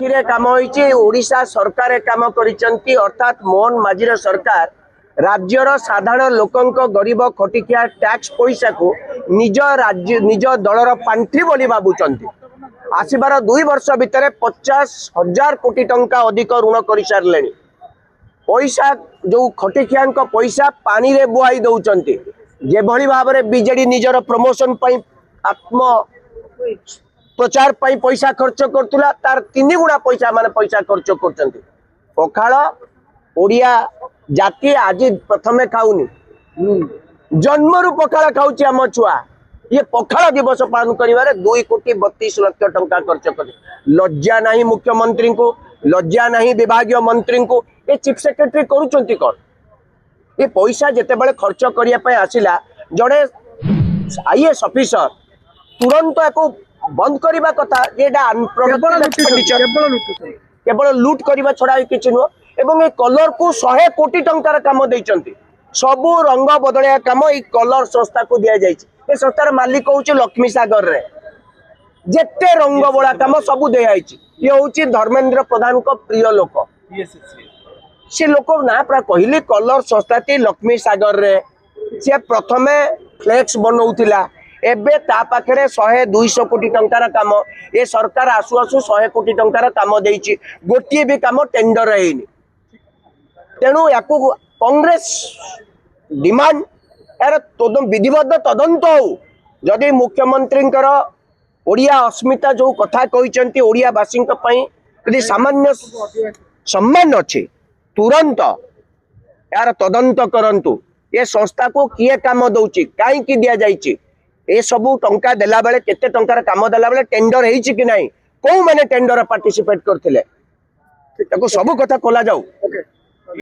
काम ओडिशा सरकार काम करिसंती अर्थात मोहन माझीर सरकार राज्यर साधारण लोकंक गरीब खटिकिया टैक्स पैसा को निज राज्य निज दलर पांठी बोली भावुंट आसबार 2 वर्ष भितर 50,000 कोटी टंका अधिक ऋण कर सारे पैसा जो खटिकिया पैसा पानी रे बुआई दौरान जे भली भाव में बीजेडी निजर प्रमोशन आत्म प्रचार पाई पैसा खर्च करतुला तार 3 गुणा पैसा माने पैसा खर्च करचंती। पखाल ओडिया जाति आज प्रथमे खाऊनी जन्मरु पखाल खाऊची आम छुआ ये पखाल दिवस पालन करिवारे 2,32,00,000 टंका खर्च कर लज्जा नहीं मुख्यमंत्री को लज्जा नहीं विभागीय मंत्री को ये चीफ सेक्रेटरी करूचंती कौन ये पैसा जेते बेले खर्च करिया पे आसिला जड़े आईएएस ऑफिसर तुरंत एको बंद करने कथा केवल लुट करने छड़ा किसी नुह एवं कलर को 100 कोटी टंकार काम देइचंती सबू रंग बदलिया काम ये कलर संस्था को दि जाए संस्थार मालिक हूँ लक्ष्मी सागर रे जेते रंग बोला काम सब दिखाई ये हूँ धर्मेंद्र प्रधान को प्रिय लोक से लोक ना पूरा कहली कलर संस्था टी लक्ष्मी सागर रे सी प्रथमे फ्लेक्स बनाऊला एबे ता पाखरे 100-200 कोटी टंकार काम ये सरकार आसु आसु 100 कोटी टंकार काम देइछि गोटिए भी काम टेंडर हेनी तेणु याकू कांग्रेस डिमांड यार विधिबद्ध तदंत हो जदि मुख्यमंत्री ओडिया अस्मिता जो कथा कहते ओडियावासी यदि सामान्य सम्मान अच्छे तुरंत यार तदंत करंतु ये संस्था को किए काम दौची कहीं दि जाइए ए सबू टंका देला बेले केते टंकार काम देला बेले टेंडर हेइछि कि नाही को माने टेंडर पार्टिसिपेट करथिले ताको सब कथा खोला जाऊ।